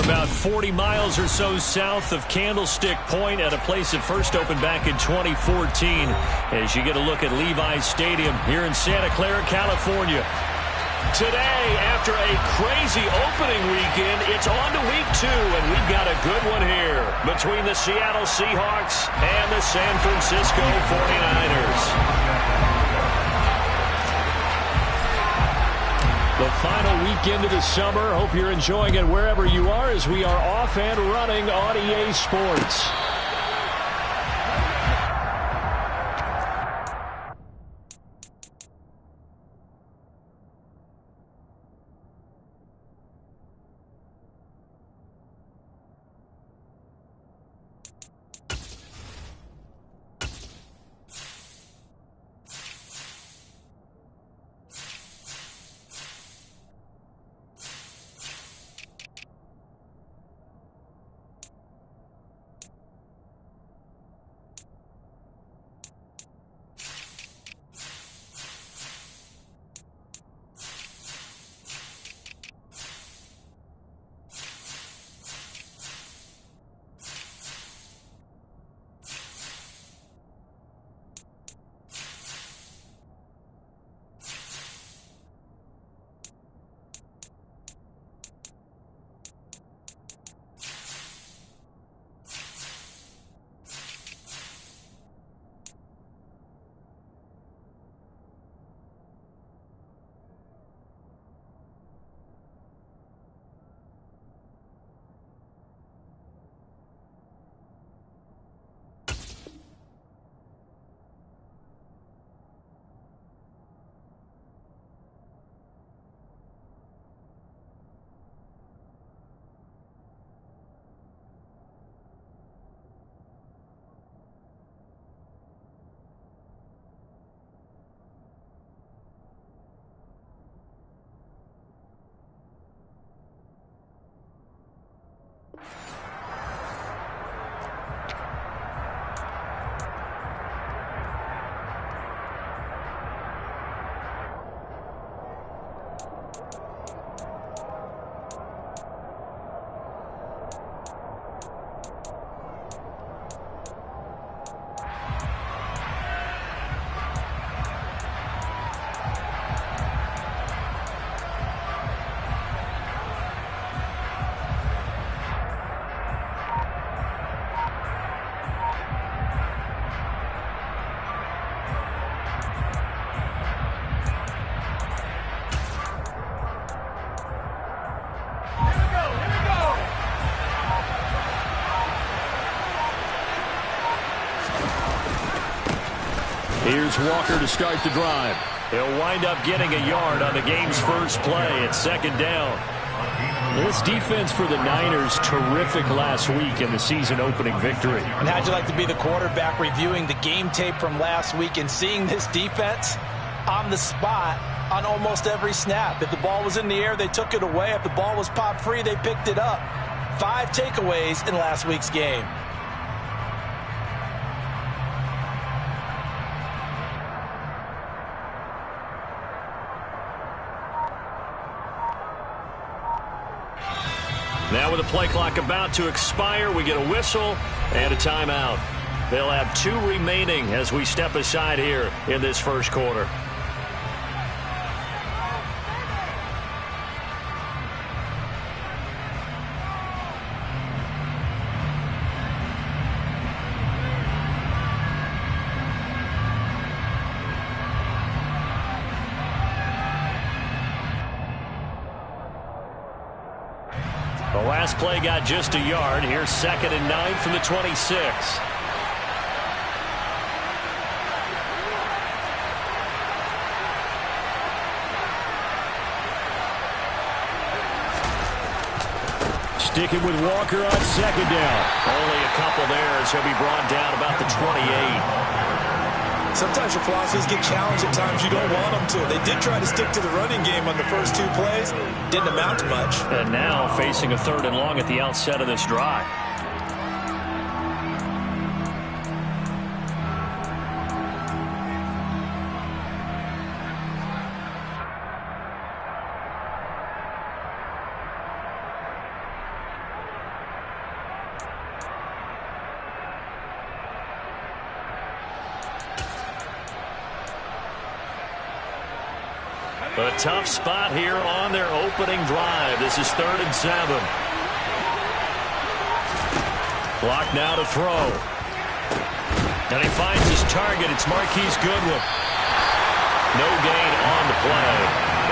about 40 miles or so south of Candlestick Point at a place that first opened back in 2014 as you get a look at Levi's Stadium here in Santa Clara, California. Today, after a crazy opening weekend, it's on to week 2, and we've got a good one here between the Seattle Seahawks and the San Francisco 49ers. The final weekend of the summer. Hope you're enjoying it wherever you are as we are off and running on EA Sports. Here's Walker to start the drive. He'll wind up getting a yard on the game's first play at second down. This defense for the Niners, terrific last week in the season-opening victory. And how'd you like to be the quarterback reviewing the game tape from last week and seeing this defense on the spot on almost every snap? If the ball was in the air, they took it away. If the ball was popped free, they picked it up. 5 takeaways in last week's game. Now with the play clock about to expire, we get a whistle and a timeout. They'll have 2 remaining as we step aside here in this first quarter. The last play got just a yard. Here's 2nd and 9 from the 26. Sticking with Walker on 2nd down. Only a couple there as he'll be brought down about the 28. Sometimes your philosophies get challenged at times you don't want them to. They did try to stick to the running game on the first 2 plays. Didn't amount to much. And now facing a 3rd and long at the outset of this drive. A tough spot here on their opening drive. This is 3rd and 7. Clock now to throw. And he finds his target. It's Marquise Goodwin. No gain on the play.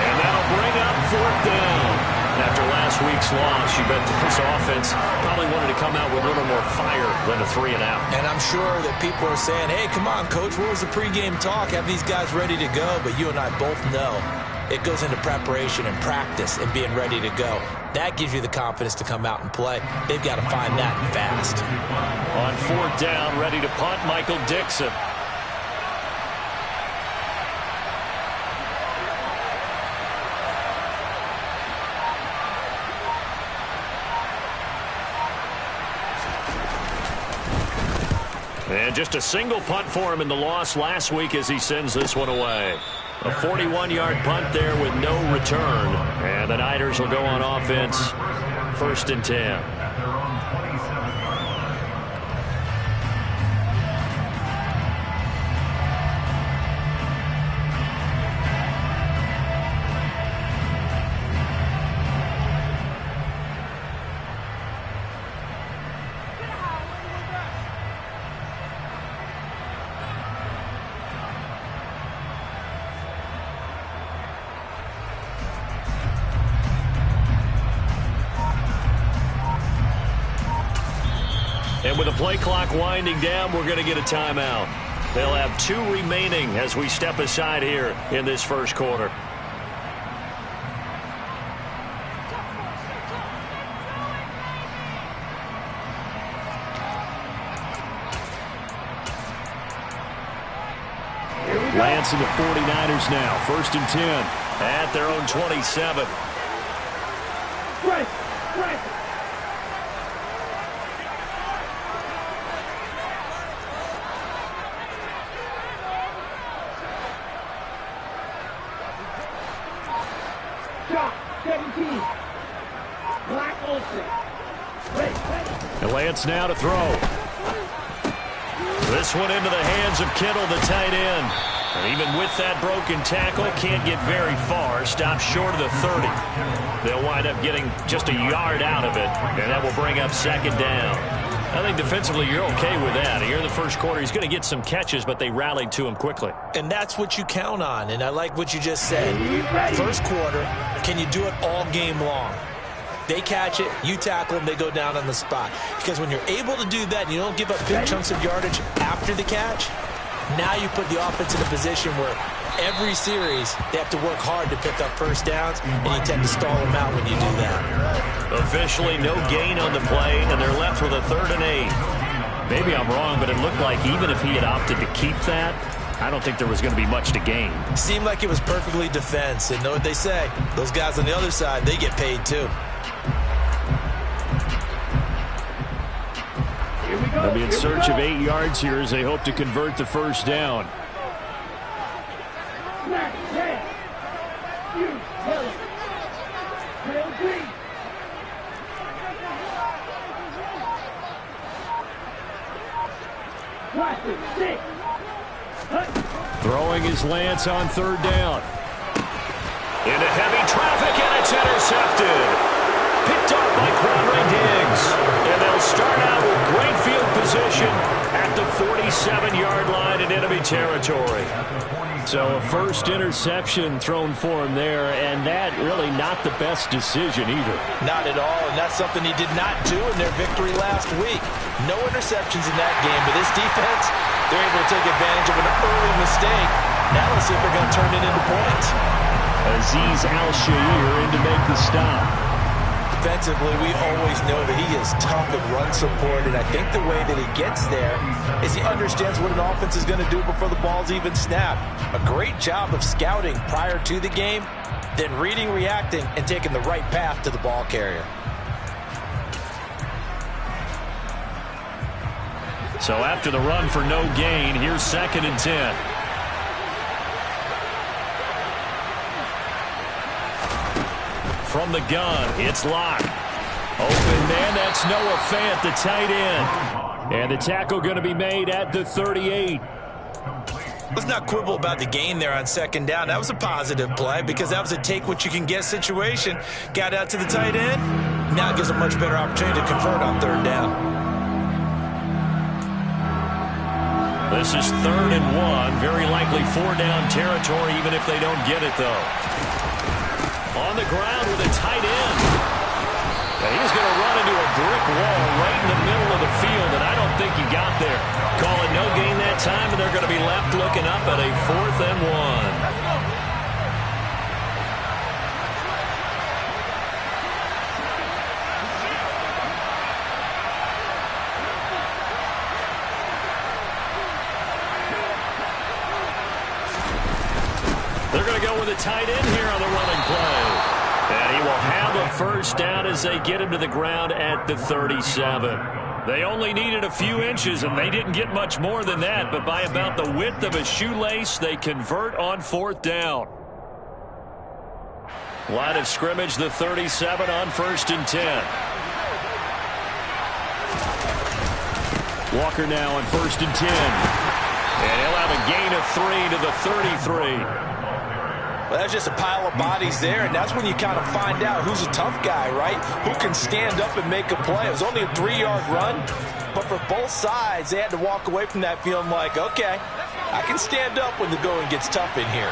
And that'll bring up 4th down. After last week's loss, you bet this offense probably wanted to come out with a little more fire than a 3-and-out. And I'm sure that people are saying, hey, come on, Coach, what was the pregame talk? Have these guys ready to go? But you and I both know it goes into preparation and practice and being ready to go. That gives you the confidence to come out and play. They've got to find that fast. On 4th down, ready to punt, Michael Dixon. And just a single punt for him in the loss last week as he sends this one away. A 41-yard punt there with no return. And the Niners will go on offense, 1st and 10. And with the play clock winding down, we're going to get a timeout. They'll have 2 remaining as we step aside here in this first quarter. Lance and the 49ers now, 1st and 10 at their own 27. Right. And Lance now to throw. This one into the hands of Kittle, the tight end. And even with that broken tackle, can't get very far. Stops short of the 30. They'll wind up getting just a yard out of it, and that will bring up 2nd down. I think defensively you're okay with that. Here in the first quarter, he's going to get some catches, but they rallied to him quickly. And that's what you count on, and I like what you just said. First quarter, can you do it all game long? They catch it, you tackle them, they go down on the spot. Because when you're able to do that and you don't give up big chunks of yardage after the catch, now you put the offense in a position where every series they have to work hard to pick up first downs, and you tend to stall them out when you do that. Officially no gain on the play, and they're left with a 3rd and 8. Maybe I'm wrong, but it looked like even if he had opted to keep that, I don't think there was going to be much to gain. Seemed like it was perfectly defense, and know what they say, those guys on the other side, they get paid too. They'll be in search of 8 yards here as they hope to convert the first down. Throwing is Lance on 3rd down. Into heavy traffic, and it's intercepted. Picked off by Quandre Diggs. And they'll start out with great field position at the 47-yard line in enemy territory. So a first interception thrown for him there, and that really not the best decision either. Not at all, and that's something he did not do in their victory last week. No interceptions in that game, but this defense, they're able to take advantage of an early mistake. Now let's see if they're going to turn it into points. Azeez Al-Shaair in to make the stop. Defensively, we always know that he is tough in run support, and I think the way that he gets there is he understands what an offense is going to do before the ball's even snapped. A great job of scouting prior to the game, then reading, reacting, and taking the right path to the ball carrier. So after the run for no gain, here's 2nd and 10. From the gun, it's Locke. Open man, that's Noah Fant, the tight end. And the tackle going to be made at the 38. Let's not quibble about the gain there on second down. That was a positive play because that was a take-what-you-can-get situation. Got out to the tight end. Now it gives a much better opportunity to convert on third down. This is 3rd and 1. Very likely 4-down territory, even if they don't get it, though. On the ground with a tight end. And he's going to run into a brick wall right in the middle of the field, and I don't think he got there. Call it no gain that time, and they're going to be left looking up at a 4th and 1. They're going to go with a tight end here on the running play. And he will have a first down as they get him to the ground at the 37. They only needed a few inches, and they didn't get much more than that. But by about the width of a shoelace, they convert on 4th down. Line of scrimmage, the 37 on 1st and 10. Walker now on 1st and 10. And he'll have a gain of 3 to the 33. Well, that's just a pile of bodies there, and that's when you kind of find out who's a tough guy, right? Who can stand up and make a play. It was only a 3-yard run, but for both sides, they had to walk away from that feeling like, okay, I can stand up when the going gets tough in here.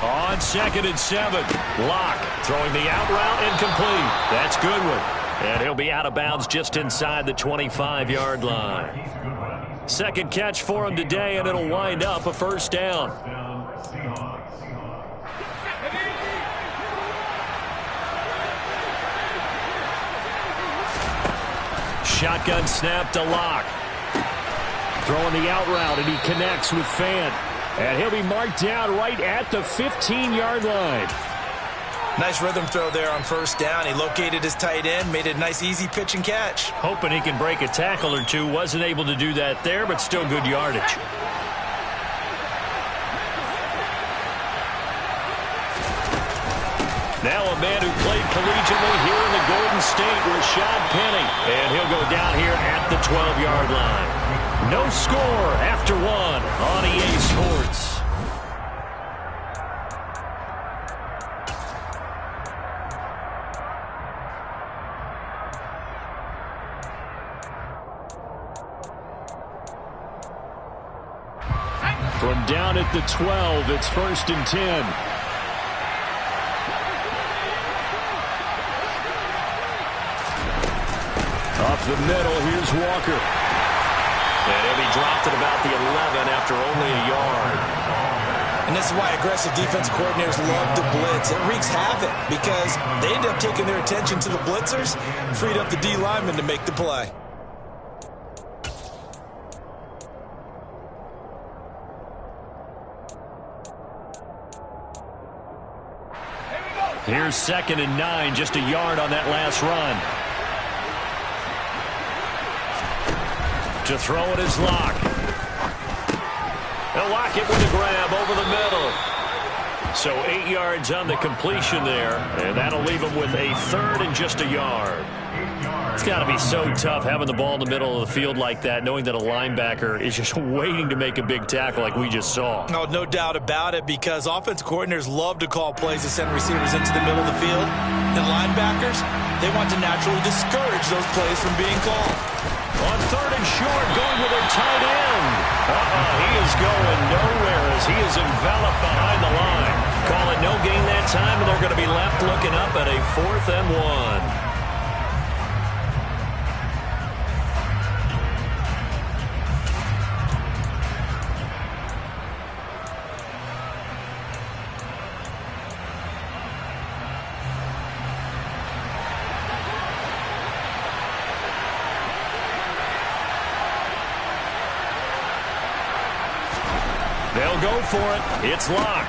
On 2nd and 7, Locke throwing the out route incomplete. That's Goodwin, and he'll be out of bounds just inside the 25-yard line. Second catch for him today, and it'll wind up a first down. Shotgun snap to Locke. Throwing the out route, and he connects with Fant. And he'll be marked down right at the 15-yard line. Nice rhythm throw there on first down. He located his tight end, made it a nice easy pitch and catch. Hoping he can break a tackle or two. Wasn't able to do that there, but still good yardage. Now a man who played collegiately here in the Golden State, Rashad Penny. And he'll go down here at the 12-yard line. No score after 1 on EA Sports. From down at the 12, it's 1st and 10. Up the middle, here's Walker. And he'll be dropped at about the 11 after only a yard. And this is why aggressive defense coordinators love to blitz. It wreaks havoc because they end up taking their attention to the blitzers, freed up the D lineman to make the play. Here's 2nd and 9, just a yard on that last run. To throw it is Locke. They'll lock it with a grab over the middle. So 8 yards on the completion there, and that'll leave him with a 3rd and just a yard. It's got to be so tough having the ball in the middle of the field like that, knowing that a linebacker is just waiting to make a big tackle like we just saw. No, no doubt about it, because offensive coordinators love to call plays to send receivers into the middle of the field. And linebackers, they want to naturally discourage those plays from being called. On 3rd and short, going with a tight end. He is going nowhere as he is enveloped behind the line. Call it no gain that time, and they're going to be left looking up at a 4th and 1. They'll go for it. It's Locke.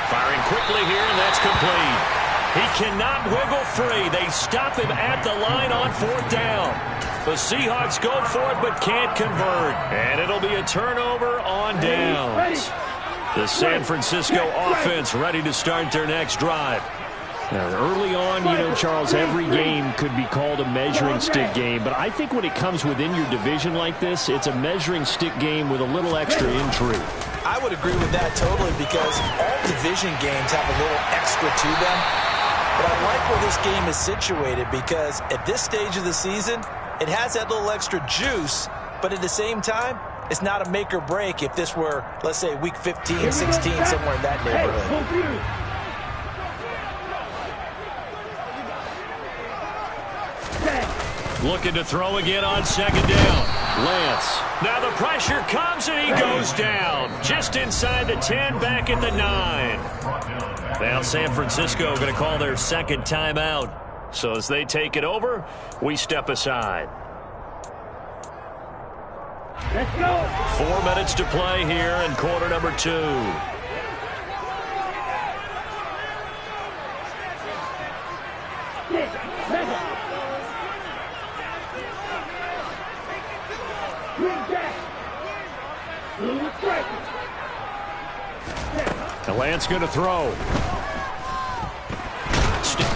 Firing quickly here, and that's complete. He cannot wiggle free. They stop him at the line on 4th down. The Seahawks go for it but can't convert. And it'll be a turnover on downs. The San Francisco offense ready to start their next drive. Early on, Charles, every game could be called a measuring stick game. But I think when it comes within your division like this, it's a measuring stick game with a little extra intrigue. I would agree with that totally because all division games have a little extra to them. But I like where this game is situated because at this stage of the season, it has that little extra juice. But at the same time, it's not a make or break if this were, let's say, week 15, 16, somewhere in that neighborhood. Looking to throw again on second down. Lance. Now the pressure comes and he goes down. Just inside the 10, back at the 9. Now San Francisco going to call their second timeout. So as they take it over, we step aside. Let's go. 4 minutes to play here in quarter number 2. And Lance going to throw.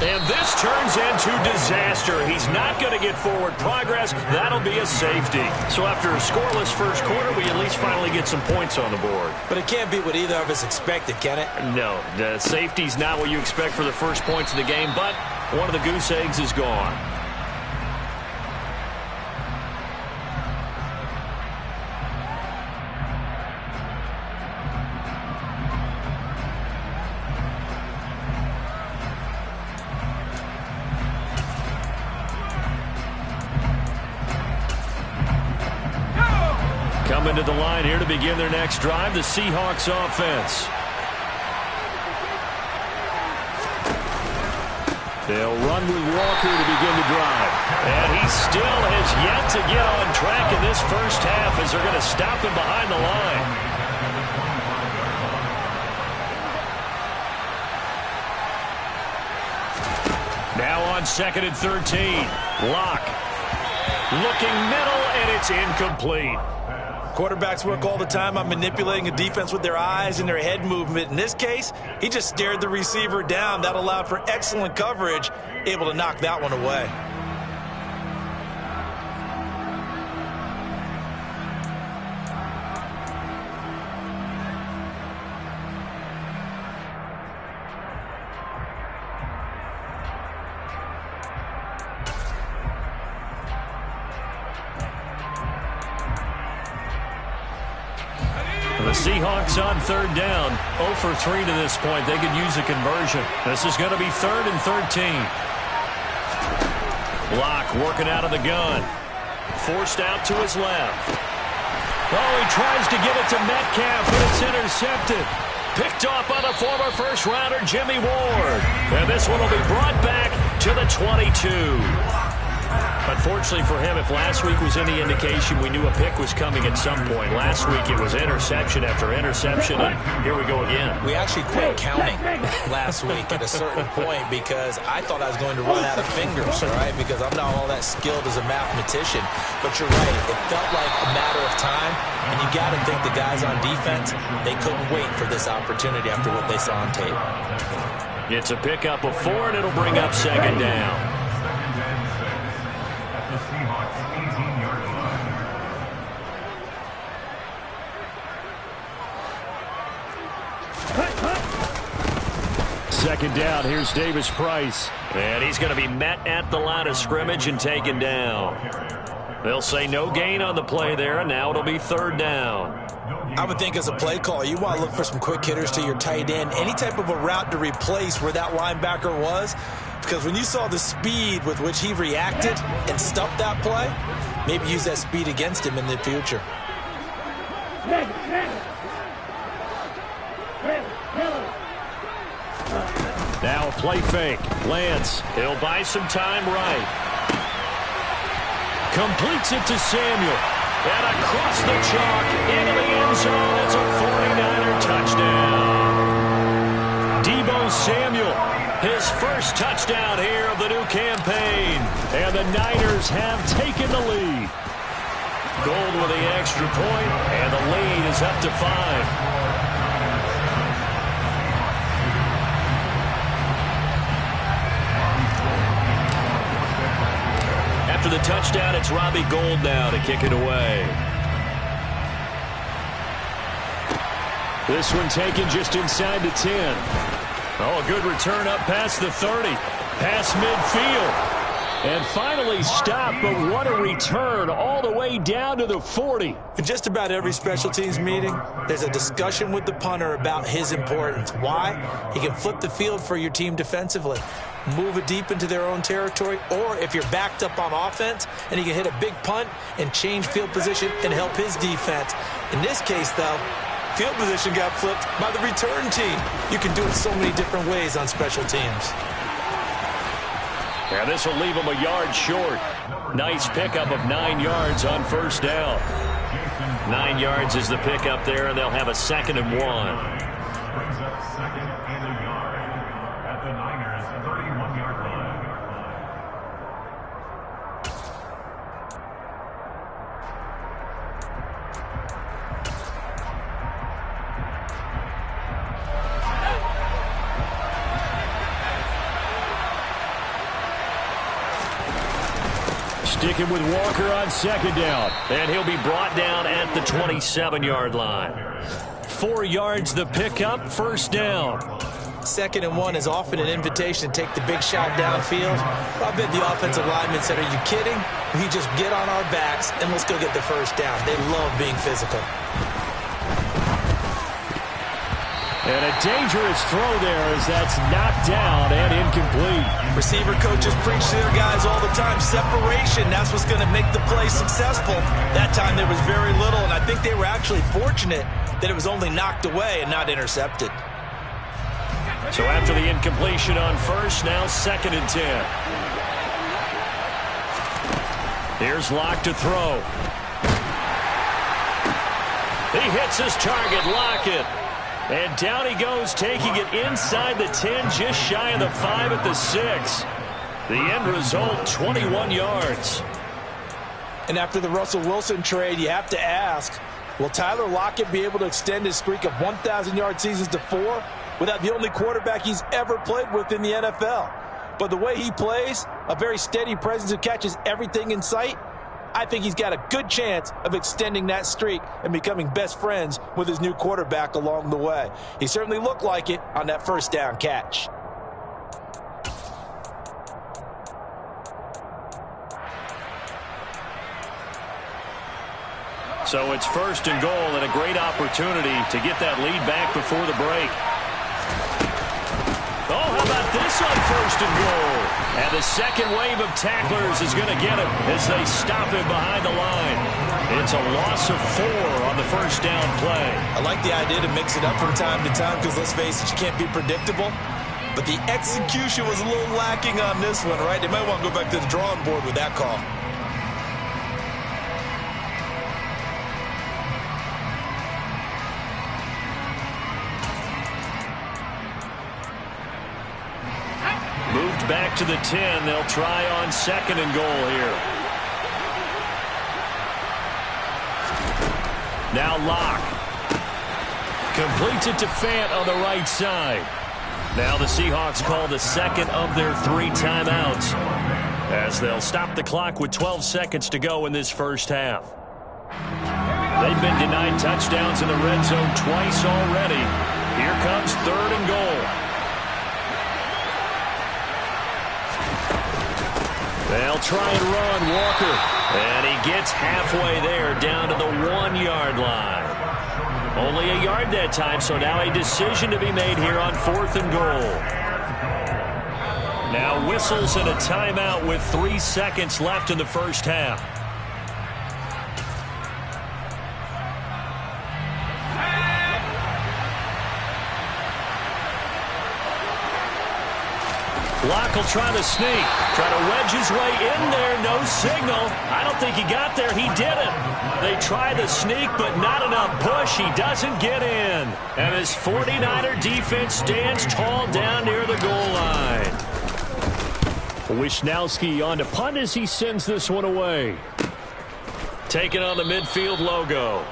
And this turns into disaster. He's not going to get forward progress. That'll be a safety. So after a scoreless first quarter, we at least finally get some points on the board. But it can't be what either of us expected, can it? No, the safety's not what you expect for the first points of the game, but one of the goose eggs is gone. Coming to the line here to begin their next drive, the Seahawks offense. They'll run with Walker to begin the drive. And he still has yet to get on track in this first half as they're going to stop him behind the line. Now on 2nd and 13. Locke. Looking middle, and it's incomplete. Quarterbacks work all the time on manipulating a defense with their eyes and their head movement. In this case, he just stared the receiver down. That allowed for excellent coverage, able to knock that one away. The Seahawks on 3rd down. 0 for 3 to this point. They could use a conversion. This is going to be 3rd and 13. Locke working out of the gun. Forced out to his left. Oh, he tries to get it to Metcalf, but it's intercepted. Picked off by the former first-rounder Jimmy Ward. And this one will be brought back to the 22. Unfortunately for him, if last week was any indication, we knew a pick was coming at some point. Last week it was interception after interception, and here we go again. We actually quit counting last week at a certain point because I thought I was going to run out of fingers, right? Because I'm not all that skilled as a mathematician. But you're right, it felt like a matter of time, and you got to think the guys on defense, they couldn't wait for this opportunity after what they saw on tape. It's a pickup of 4, and it'll bring up 2nd down. Second down, here's Davis Price. And he's going to be met at the line of scrimmage and taken down. They'll say no gain on the play there, and now it'll be 3rd down. I would think as a play call, you want to look for some quick hitters to your tight end. Any type of a route to replace where that linebacker was. Because when you saw the speed with which he reacted and stuffed that play, maybe use that speed against him in the future. Now a play fake. Lance, he'll buy some time right. Completes it to Samuel. And across the chalk into the end zone. It's a 49er touchdown. Deebo Samuel, his first touchdown here of the new campaign. And the Niners have taken the lead. Gold with the extra point, and the lead is up to 5. the touchdown. It's Robbie Gould now to kick it away. This one taken just inside the 10. Oh, a good return up past the 30. Past midfield. And finally stopped, but what a return all the way down to the 40. In just about every special teams meeting, there's a discussion with the punter about his importance. Why? He can flip the field for your team defensively, move it deep into their own territory, or if you're backed up on offense, and he can hit a big punt and change field position and help his defense. In this case, though, field position got flipped by the return team. You can do it so many different ways on special teams. Yeah, this will leave him a yard short. Nice pickup of 9 yards on first down. 9 yards is the pickup there, and they'll have a 2nd and 1. Brings up 2nd and a yard at the Niners' 31-yard line. Sticking with Walker on 2nd down. And he'll be brought down at the 27-yard line. 4 yards the pickup, 1st down. 2nd and 1 is often an invitation to take the big shot downfield. I bet the offensive lineman said, are you kidding? We just get on our backs and let's go get the 1st down. They love being physical. And a dangerous throw there as that's knocked down and incomplete. Receiver coaches preach to their guys all the time. Separation, that's what's going to make the play successful. That time there was very little, and I think they were actually fortunate that it was only knocked away and not intercepted. So after the incompletion on 1st, now 2nd and 10. Here's Locke to throw. He hits his target, Lockett. And down he goes, taking it inside the 10, just shy of the 5 at the 6. The end result, 21 yards. And after the Russell Wilson trade, you have to ask, will Tyler Lockett be able to extend his streak of 1,000-yard seasons to 4 without the only quarterback he's ever played with in the NFL? But the way he plays, a very steady presence who catches everything in sight, I think he's got a good chance of extending that streak and becoming best friends with his new quarterback along the way. He certainly looked like it on that 1st down catch. So it's 1st and goal and a great opportunity to get that lead back before the break. Oh, how about this on 1st and goal? And the second wave of tacklers is going to get him as they stop him behind the line. It's a loss of 4 on the 1st down play. I like the idea to mix it up from time to time because, let's face it, you can't be predictable. But the execution was a little lacking on this one, right? They might want to go back to the drawing board with that call. Moved back to the 10. They'll try on 2nd and goal here. Now Locke. Completes it to Fant on the right side. Now the Seahawks call the 2nd of their 3 timeouts as they'll stop the clock with 12 seconds to go in this 1st half. They've been denied touchdowns in the red zone twice already. Here comes 3rd and goal. They'll try and run Walker. And he gets halfway there down to the 1-yard line. Only a yard that time, so now a decision to be made here on 4th and goal. Now whistles and a timeout with 3 seconds left in the 1st half. Locke will try to sneak, try to wedge his way in there, no signal. I don't think he got there, he didn't. They try the sneak, but not enough push. He doesn't get in. And his 49er defense stands tall down near the goal line. Wisnowski on to punt as he sends this one away. Taking on the midfield logo.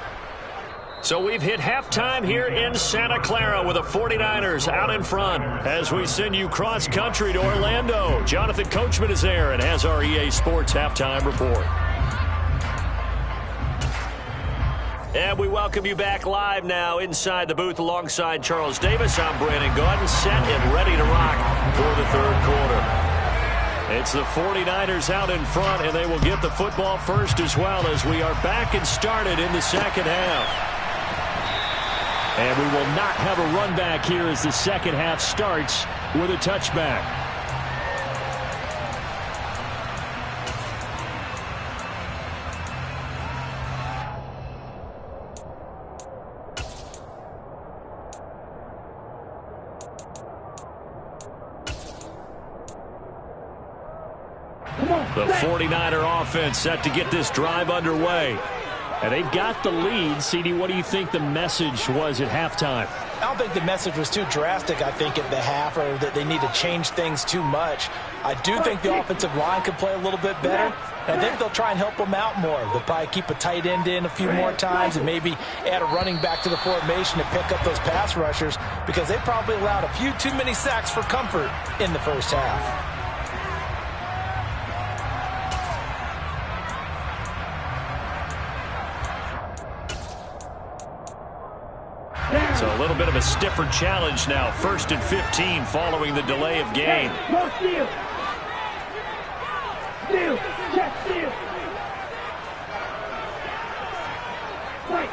So we've hit halftime here in Santa Clara with the 49ers out in front. As we send you cross-country to Orlando, Jonathan Coachman is there and has our EA Sports halftime report. And we welcome you back live now inside the booth alongside Charles Davis. I'm Brandon Gaudin, set and ready to rock for the third quarter. It's the 49ers out in front, and they will get the football first as well as we are back and started in the second half. And we will not have a run back here as the second half starts with a touchback. The 49er offense set to get this drive underway. And they've got the lead. CD, what do you think the message was at halftime? I don't think the message was too drastic, I think, at the half, or that they need to change things too much. I do think the offensive line could play a little bit better. And I think they'll try and help them out more. They'll probably keep a tight end in a few more times and maybe add a running back to the formation to pick up those pass rushers, because they probably allowed a few too many sacks for comfort in the first half. So a little bit of a stiffer challenge now. 1st and 15 following the delay of game. Hey, no steal. Steal. Check steal. Right.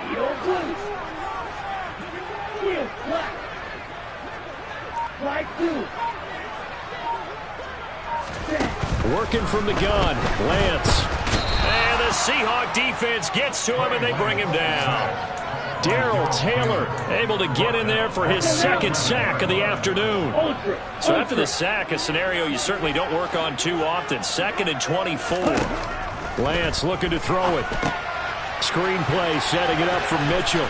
Steal blue. Steal black. Flag 2. Working from the gun. Lance. And the Seahawk defense gets to him, and they bring him down. Darrell Taylor able to get in there for his second sack of the afternoon. So after the sack, a scenario you certainly don't work on too often. 2nd and 24. Lance looking to throw it. Screen play setting it up for Mitchell.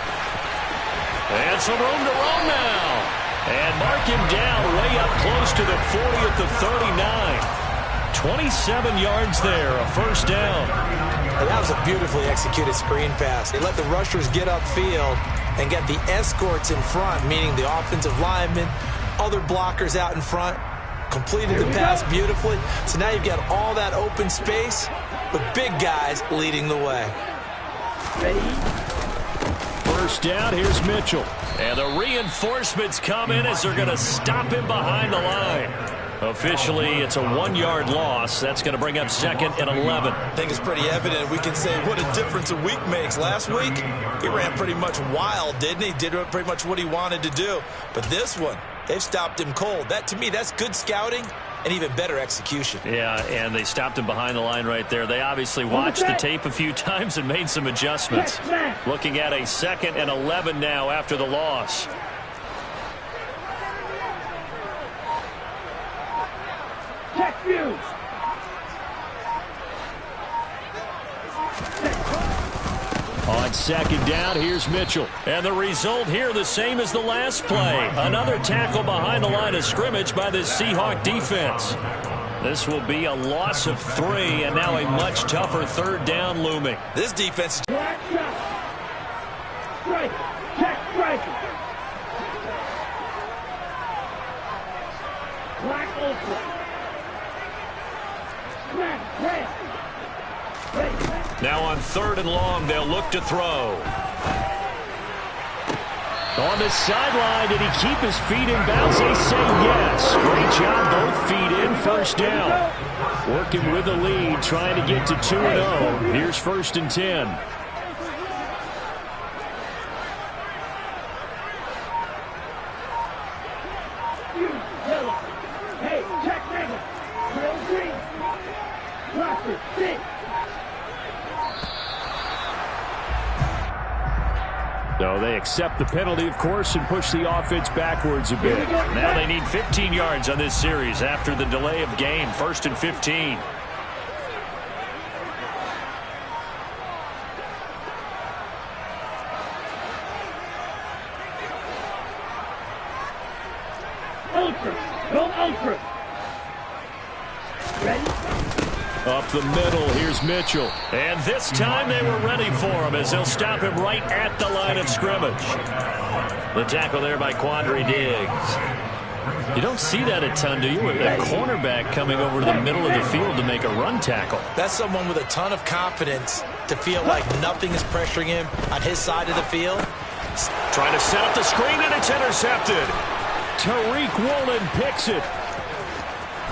And some room to roam now. And mark him down way up close to the 40 at the 39. 27 yards there, a first down. And that was a beautifully executed screen pass. They let the rushers get upfield and get the escorts in front, meaning the offensive linemen, other blockers out in front, completed the pass beautifully. So now you've got all that open space with big guys leading the way. First down, here's Mitchell. And the reinforcements come in as they're going to stop him behind the line. Officially, it's a 1-yard loss. That's going to bring up 2nd and 11. I think it's pretty evident. We can say what a difference a week makes. Last week, he ran pretty much wild, didn't he? Did pretty much what he wanted to do. But this one, they've stopped him cold. That, to me, that's good scouting and even better execution. Yeah, and they stopped him behind the line right there. They obviously watched the tape a few times and made some adjustments. Looking at a 2nd and 11 now after the loss. Check you. On 2nd down, here's Mitchell. And the result here the same as the last play. Another tackle behind the line of scrimmage by the Seahawk defense. This will be a loss of 3, and now a much tougher 3rd down looming. This defense is... Black shot. Strike. Check strike. Black ultra. Now on 3rd and long, they'll look to throw. On the sideline, did he keep his feet in bounds? They say yes. Great job, both feet in, first down. Working with the lead, trying to get to 2-0. Here's 1st and 10. Hey, check nigga. Real green. Watch it. Sit. So they accept the penalty, of course, and push the offense backwards a bit. Now they need 15 yards on this series after the delay of game. 1st and 15. Ultra. Go ultra. Ready? Up the middle, here's Mitchell. And this time they were ready for him as they'll stop him right at the line of scrimmage. The tackle there by Quandre Diggs. You don't see that a ton, do you? With a cornerback coming over to the middle of the field to make a run tackle. That's someone with a ton of confidence to feel like nothing is pressuring him on his side of the field. Trying to set up the screen, and it's intercepted. Tariq Woolen picks it.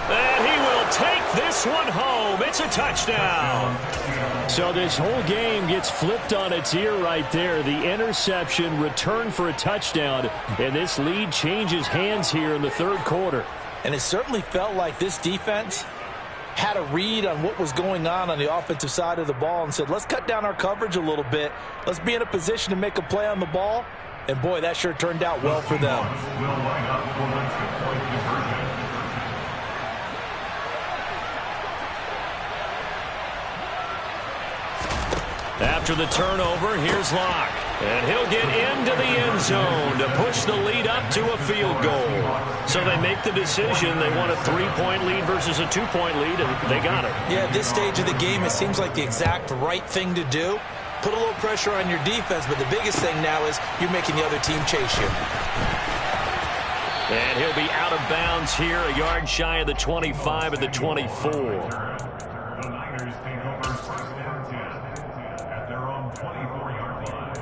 And he will take this one home. It's a touchdown. So this whole game gets flipped on its ear right there. The interception, return for a touchdown, and this lead changes hands here in the third quarter. And it certainly felt like this defense had a read on what was going on the offensive side of the ball and said, let's cut down our coverage a little bit. Let's be in a position to make a play on the ball. And, boy, that sure turned out well for them. After the turnover, here's Locke. And he'll get into the end zone to push the lead up to a field goal. So they make the decision. They want a 3-point lead versus a 2-point lead, and they got it. Yeah, at this stage of the game, it seems like the exact right thing to do. Put a little pressure on your defense, but the biggest thing now is you're making the other team chase you. And he'll be out of bounds here, a yard shy of the 25 at the 24. The Niners take over first and 10 at their own 24-yard line.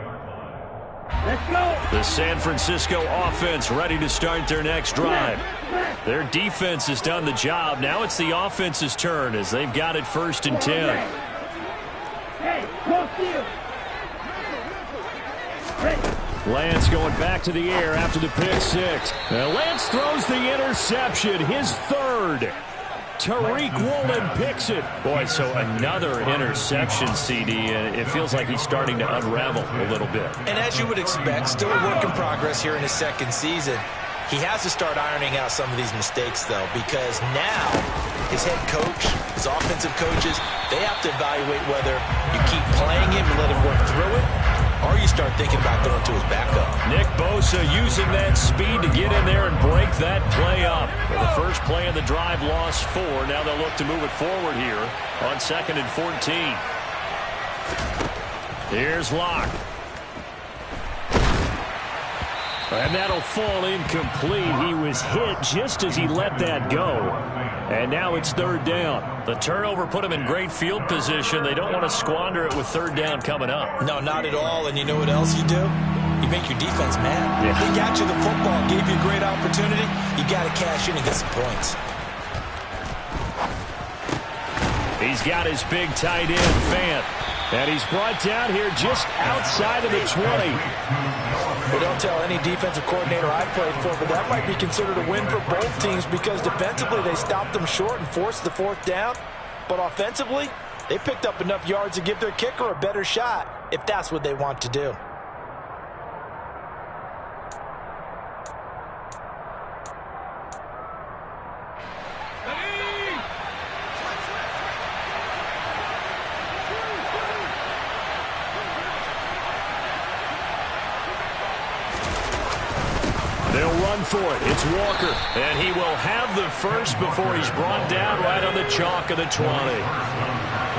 Let's go. The San Francisco offense ready to start their next drive. Their defense has done the job. Now it's the offense's turn as they've got it first and 10. Hey, go field. Lance going back to the air after the pick six. Now Lance throws the interception, his third. Tariq Woolen picks it. Boy, so another interception, CD, and it feels like he's starting to unravel a little bit. And as you would expect, still a work in progress here in his second season. He has to start ironing out some of these mistakes, though, because now his head coach, his offensive coaches, they have to evaluate whether you keep playing him and let him work through it, or you start thinking about going to his backup. Nick Bosa using that speed to get in there and break that play up. Well, the first play of the drive lost 4. Now they'll look to move it forward here on 2nd and 14. Here's Locke. And that'll fall incomplete. He was hit just as he let that go. And now it's third down. The turnover put him in great field position. They don't want to squander it with third down coming up. No, not at all. And you know what else you do? You make your defense mad. Yeah. They got you the football, gave you a great opportunity. You got to cash in and get some points. He's got his big tight end, Fant. And he's brought down here just outside of the 20. Well, don't tell any defensive coordinator I played for, but that might be considered a win for both teams because defensively they stopped them short and forced the fourth down. But offensively, they picked up enough yards to give their kicker a better shot if that's what they want to do. They'll run for it. It's Walker. And he will have the first before he's brought down right on the chalk of the 20.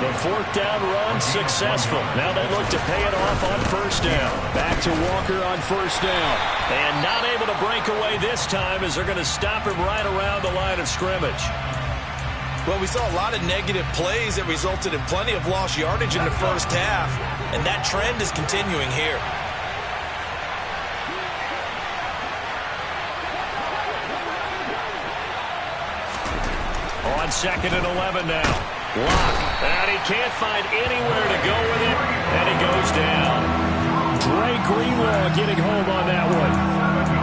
The fourth down run successful. Now they look to pay it off on first down. Back to Walker on first down. And not able to break away this time as they're going to stop him right around the line of scrimmage. Well, we saw a lot of negative plays that resulted in plenty of lost yardage in the first half. And that trend is continuing here. On 2nd and 11 now. Locke. And he can't find anywhere to go with it. And he goes down. Dre Greenlaw getting home on that one.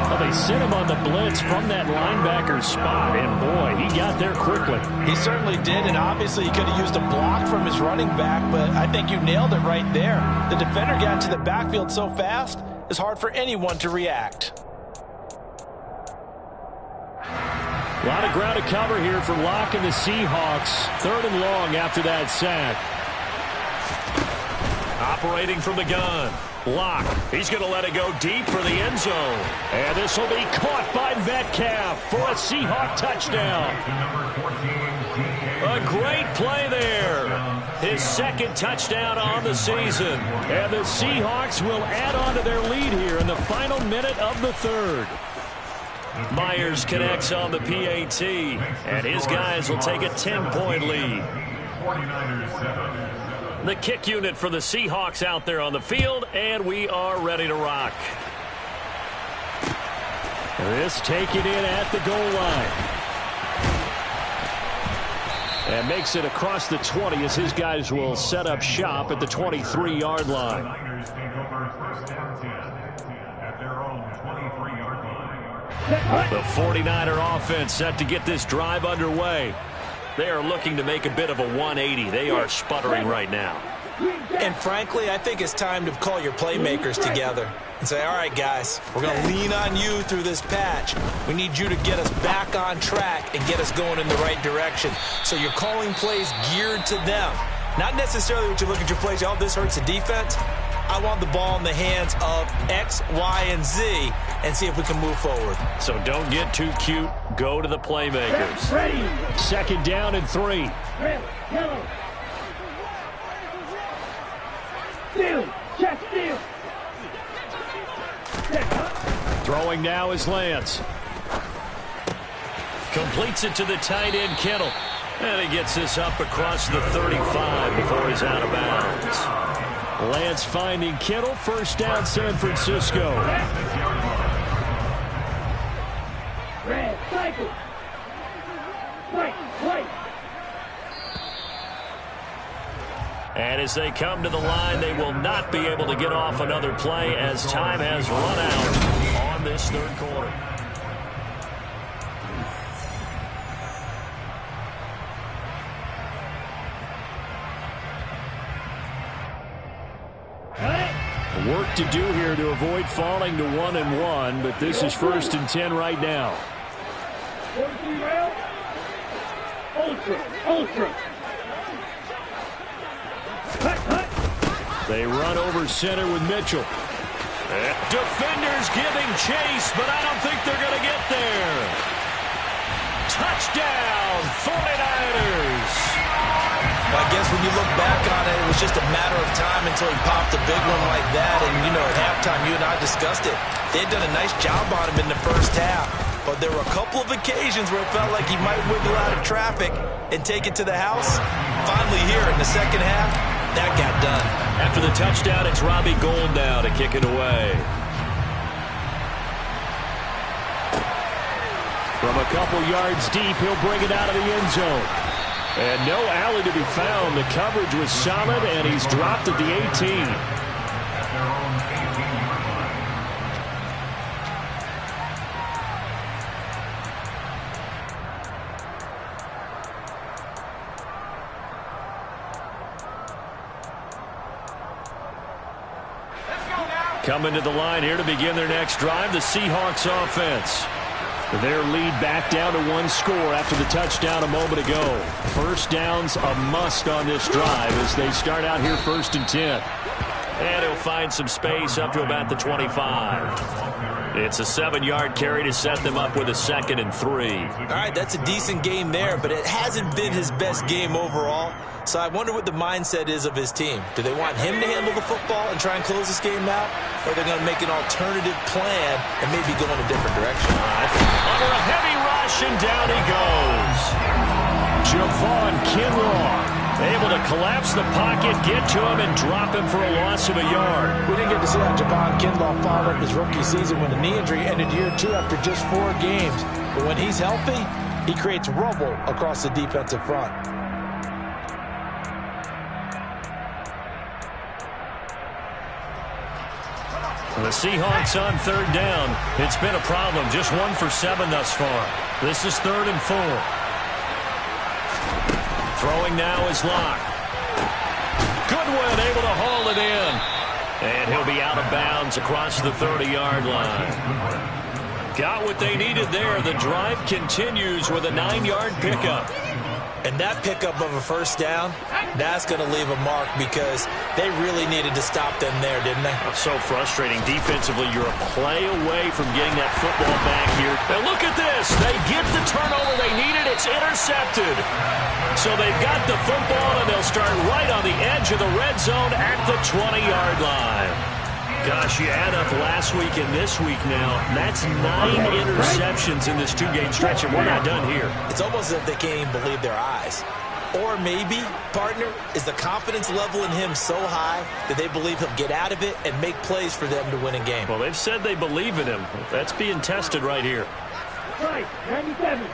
Well, they sent him on the blitz from that linebacker spot. And, boy, he got there quickly. He certainly did, and obviously he could have used a block from his running back, but I think you nailed it right there. The defender got into the backfield so fast, it's hard for anyone to react. A lot of ground to cover here for Locke and the Seahawks. 3rd and long after that sack. Operating from the gun. Locke. He's going to let it go deep for the end zone. And this will be caught by Metcalf for a Seahawk touchdown. A great play there. His second touchdown on the season. And the Seahawks will add on to their lead here in the final minute of the third. Myers connects on the PAT. And his guys will take a 10-point lead. 49ers 7. The kick unit for the Seahawks out there on the field, and we are ready to rock. This taken in at the goal line. And makes it across the 20 as his guys will set up shop at the 23-yard line. The Niners take over first down 10 at their own 23-yard line. The 49er offense set to get this drive underway. They are looking to make a bit of a 180. They are sputtering right now. And frankly, I think it's time to call your playmakers together and say, all right, guys, we're going to lean on you through this patch. We need you to get us back on track and get us going in the right direction. So you're calling plays geared to them. Not necessarily what you look at your plays, oh, this hurts the defense. I want the ball in the hands of X, Y, and Z and see if we can move forward. So don't get too cute. Go to the playmakers. Ready. Second down and 3. Red, yellow. Steal. Check steal. Throwing now is Lance. Completes it to the tight end, Kittle. And he gets this up across the 35 before he's out of bounds. Lance finding Kittle. First down, San Francisco. Red, cycle. White, white. And as they come to the line, they will not be able to get off another play as time has run out on this third quarter. Work to do here to avoid falling to 1-1, but this is 1st and 10 right now. Ultra, ultra. They run over center with Mitchell. Defenders giving chase, but I don't think they're going to get there. Touchdown, 49ers. Well, I guess when you look back on it, it was just a matter of time until he popped a big one like that. And, you know, at halftime, you and I discussed it. They had done a nice job on him in the first half. But there were a couple of occasions where it felt like he might wiggle out of traffic and take it to the house. Finally here in the second half, that got done. After the touchdown, it's Robbie Gould now to kick it away. From a couple yards deep, he'll bring it out of the end zone. And no alley to be found. The coverage was solid, and he's dropped at the 18. At their own 18-yard line. Coming to the line here to begin their next drive, the Seahawks offense. Their lead back down to 1 score after the touchdown a moment ago. First down's a must on this drive as they start out here 1st and 10. And he'll find some space up to about the 25. It's a 7-yard carry to set them up with a 2nd and 3. All right, that's a decent game there, but it hasn't been his best game overall. So I wonder what the mindset is of his team. Do they want him to handle the football and try and close this game out? Or are they going to make an alternative plan and maybe go in a different direction? Under a heavy rush, and down he goes. Javon Kinlaw able to collapse the pocket, get to him, and drop him for a loss of a yard. We didn't get to see how Javon Kinlaw followed up his rookie season when a knee injury ended year 2 after just 4 games. But when he's healthy, he creates rubble across the defensive front. The Seahawks on 3rd down. It's been a problem. Just 1 for 7 thus far. This is 3rd and 4. Throwing now is Locke. Goodwin able to haul it in. And he'll be out of bounds across the 30-yard line. Got what they needed there. The drive continues with a 9-yard pickup. And that pickup of a first down, that's going to leave a mark because they really needed to stop them there, didn't they? So frustrating. Defensively, you're a play away from getting that football back here. And look at this. They get the turnover they needed. It's intercepted. So they've got the football, and they'll start right on the edge of the red zone at the 20-yard line. Gosh, you add up last week and this week now, that's 9 interceptions in this 2-game stretch, and we're not done here. It's almost as if they can't even believe their eyes. Or maybe, partner, is the confidence level in him so high that they believe he'll get out of it and make plays for them to win a game. Well, they've said they believe in him. That's being tested right here. Right, 97.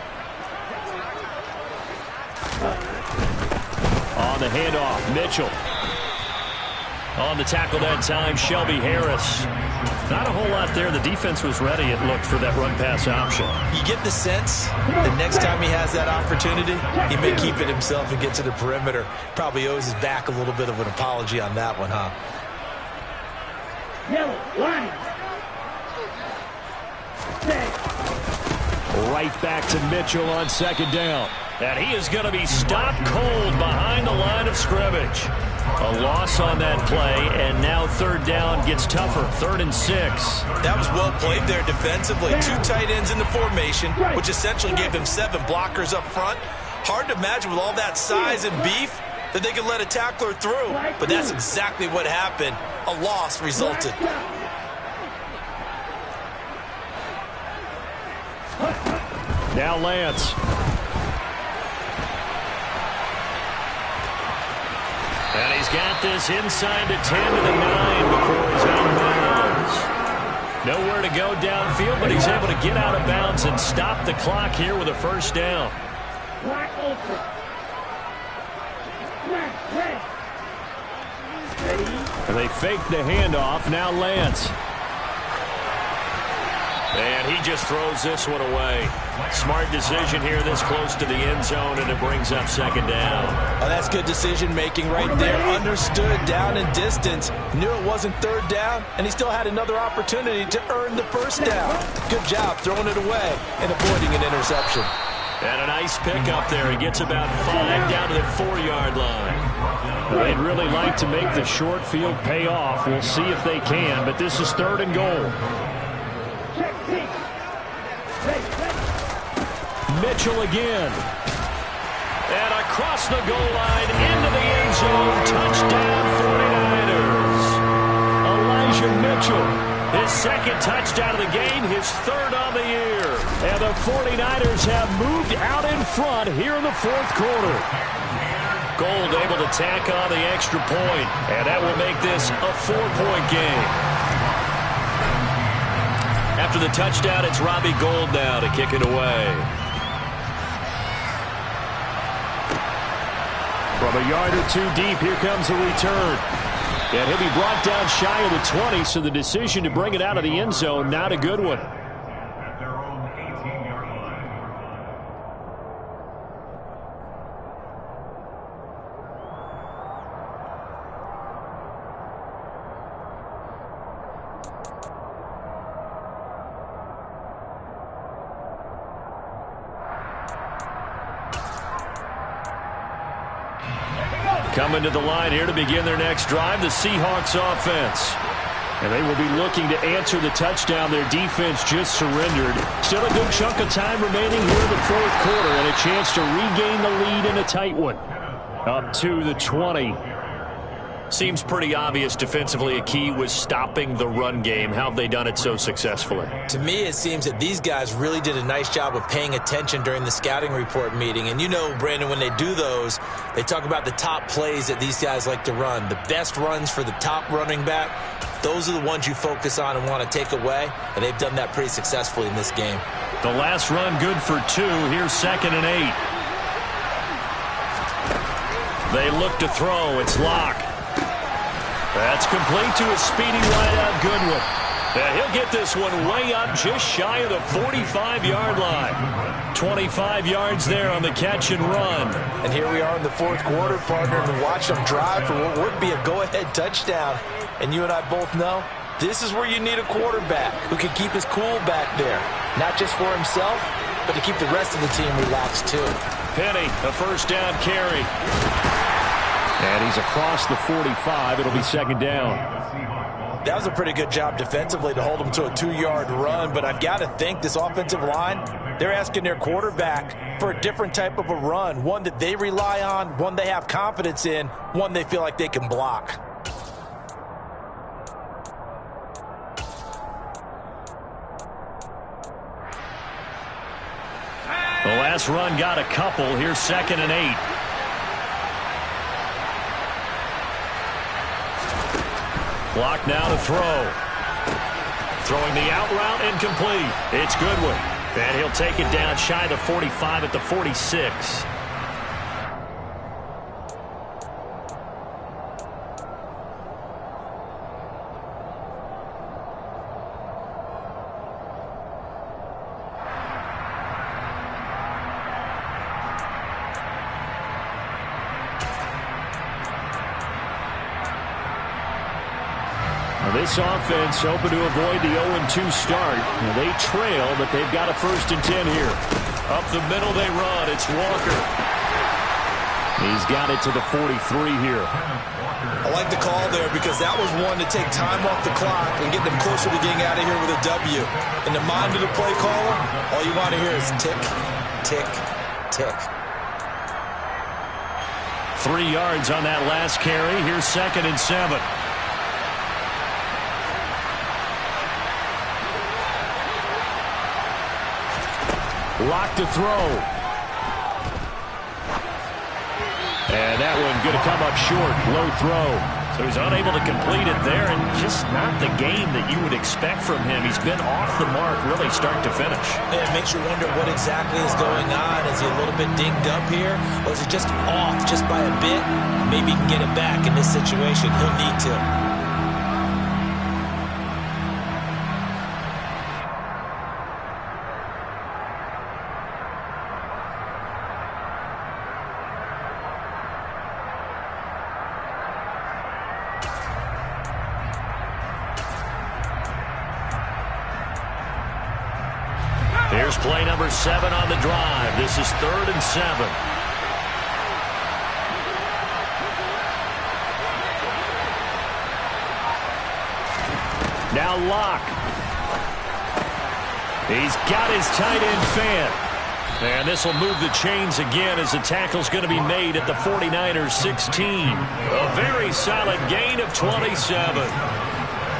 On the handoff, Mitchell. On the tackle that time, Shelby Harris. Not a whole lot there. The defense was ready, it looked, for that run-pass option. You get the sense that next time he has that opportunity, he may keep it himself and get to the perimeter. Probably owes his back a little bit of an apology on that one, huh? Yellow, line. Right back to Mitchell on second down. And he is going to be stopped cold behind the line of scrimmage. A loss on that play, and now third down gets tougher. 3rd and 6. That was well played there defensively. 2 tight ends in the formation, which essentially gave them 7 blockers up front. Hard to imagine with all that size and beef that they could let a tackler through, but that's exactly what happened. A loss resulted. Now Lance. And he's got this inside the 10 to the 9 before he's out of bounds. Nowhere to go downfield, but he's able to get out of bounds and stop the clock here with a first down. Black ultra. Black, red. Ready? And they fake the handoff. Now Lance. And he just throws this one away. Smart decision here this close to the end zone, and it brings up second down. Oh, that's good decision-making right there. Understood down and distance. Knew it wasn't third down, and he still had another opportunity to earn the first down. Good job throwing it away and avoiding an interception. And a nice pick up there. He gets about 5 down to the 4-yard line. They'd really like to make the short field pay off. We'll see if they can, but this is 3rd and goal. Mitchell again. And across the goal line into the end zone. Touchdown 49ers. Elijah Mitchell. His 2nd touchdown of the game. His 3rd on the year. And the 49ers have moved out in front here in the 4th quarter. Gold able to tack on the extra point. And that will make this a 4-point game. After the touchdown, it's Robbie Gould now to kick it away. From a yard or 2 deep, here comes the return. And he'll be brought down shy of the 20, so the decision to bring it out of the end zone, not a good one. At their own 18-yard line. Coming to the line here to begin their next drive, the Seahawks offense. And they will be looking to answer the touchdown their defense just surrendered. Still a good chunk of time remaining here in the 4th quarter and a chance to regain the lead in a tight one. Up to the 20. Seems pretty obvious defensively a key was stopping the run game. How have they done it so successfully? To me, it seems that these guys really did a nice job of paying attention during the scouting report meeting. And you know, Brandon, when they do those, they talk about the top plays that these guys like to run. The best runs for the top running back, those are the ones you focus on and want to take away. And they've done that pretty successfully in this game. The last run good for 2. Here's 2nd and 8. They look to throw. It's Locke. That's complete to his speedy wideout Goodwin. And he'll get this one way up just shy of the 45-yard line. 25 yards there on the catch and run. And here we are in the 4th quarter, partner, and watch them drive for what would be a go-ahead touchdown. And you and I both know this is where you need a quarterback who can keep his cool back there. Not just for himself, but to keep the rest of the team relaxed too. Penny, a first down carry. And he's across the 45. It'll be second down. That was a pretty good job defensively to hold him to a 2-yard run, but I've got to think this offensive line, they're asking their quarterback for a different type of a run, one that they rely on, one they have confidence in, one they feel like they can block. The last run got a couple. Here's 2nd and 8. Block now to throw. Throwing the out route, incomplete. It's Goodwin. And he'll take it down shy of the 45 at the 46. This offense hoping to avoid the 0-2 start. They trail, but they've got a 1st and 10 here. Up the middle they run. It's Walker. He's got it to the 43 here. I like the call there because that was one to take time off the clock and get them closer to getting out of here with a W. In the mind of the play caller, all you want to hear is tick, tick, tick. 3 yards on that last carry. Here's 2nd and 7. Lock to throw. And that one going to come up short. Low throw. So he's unable to complete it there, and just not the game that you would expect from him. He's been off the mark really start to finish. It makes you wonder what exactly is going on. Is he a little bit dinged up here? Or is it just off just by a bit? Maybe he can get it back in this situation. He'll need to. Here's play number 7 on the drive. This is 3rd and 7. Now Locke. He's got his tight end fan. And this will move the chains again as the tackle's going to be made at the 49ers 16. A very solid gain of 27.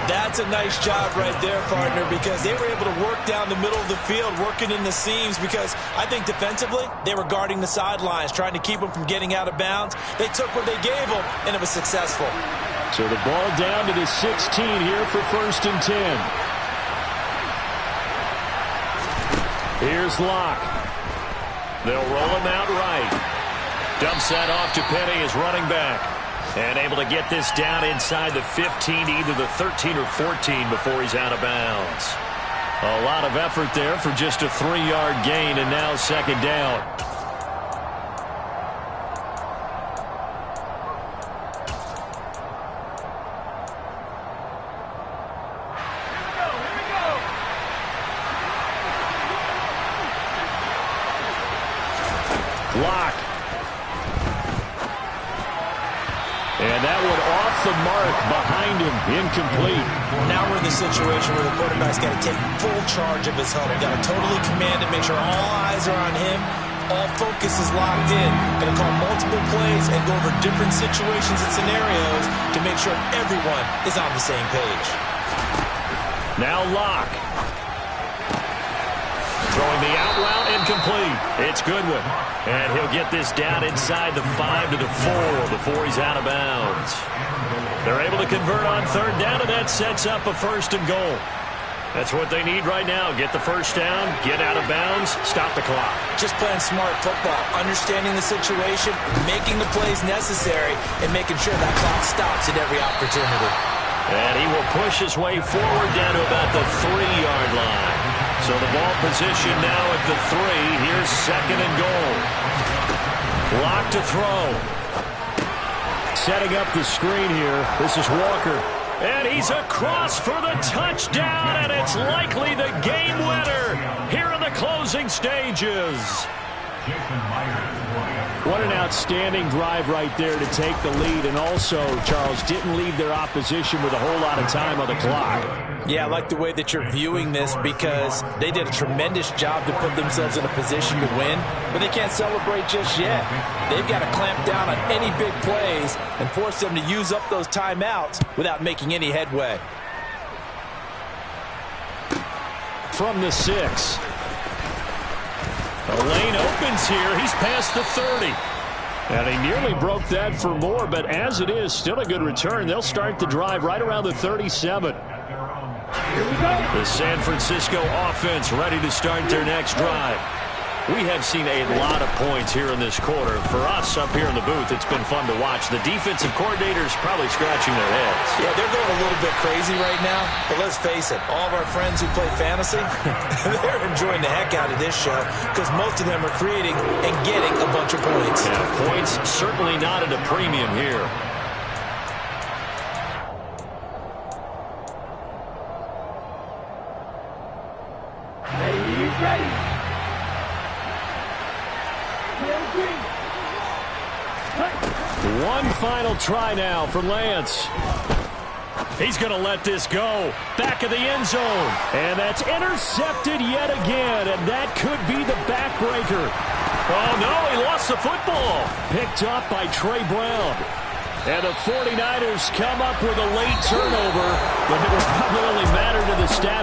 That's a nice job right there, partner, because they were able to work down the middle of the field, working in the seams, because I think defensively they were guarding the sidelines, trying to keep them from getting out of bounds. They took what they gave them, and it was successful. So the ball down to the 16 here for 1st and 10. Here's Locke. They'll roll him out right. Dumps that off to Penny as running back. And able to get this down inside the 15, either the 13 or 14 before he's out of bounds. A lot of effort there for just a 3-yard gain, and now 2nd down. Locke. And that one off the mark behind him, incomplete. Now we're in the situation where the quarterback's got to take full charge of his huddle. Got to totally command it, make sure all eyes are on him. All focus is locked in. Going to call multiple plays and go over different situations and scenarios to make sure everyone is on the same page. Now Locke. Throwing the out route, incomplete. It's Goodwin. And he'll get this down inside the 5 to the 4 before he's out of bounds. They're able to convert on 3rd down, and that sets up a 1st and goal. That's what they need right now. Get the 1st down, get out of bounds, stop the clock. Just playing smart football, understanding the situation, making the plays necessary, and making sure that clock stops at every opportunity. And he will push his way forward down to about the 3-yard line. So the ball position now at the 3. Here's 2nd and goal. Locke to throw. Setting up the screen here. This is Walker. And he's across for the touchdown, and it's likely the game winner here in the the closing stages. Jason Myers. What an outstanding drive right there to take the lead, and also, Charles, didn't leave their opposition with a whole lot of time on the clock. Yeah, I like the way that you're viewing this because they did a tremendous job to put themselves in a position to win, but they can't celebrate just yet. They've got to clamp down on any big plays and force them to use up those timeouts without making any headway. From the 6. The lane opens here. He's past the 30. And he nearly broke that for more, but as it is, still a good return. They'll start the drive right around the 37. The San Francisco offense ready to start their next drive. We have seen a lot of points here in this quarter. For us up here in the booth, it's been fun to watch. The defensive coordinators probably scratching their heads. Yeah, they're going a little bit crazy right now, but let's face it, all of our friends who play fantasy, they're enjoying the heck out of this show because most of them are creating and getting a bunch of points. Yeah, points certainly not at a premium here. Ready. One final try now for Lance. He's going to let this go. Back of the end zone. And that's intercepted yet again, and that could be the backbreaker. Oh, no, he lost the football. Picked up by Trey Brown. And the 49ers come up with a late turnover, but it will probably only matter to the status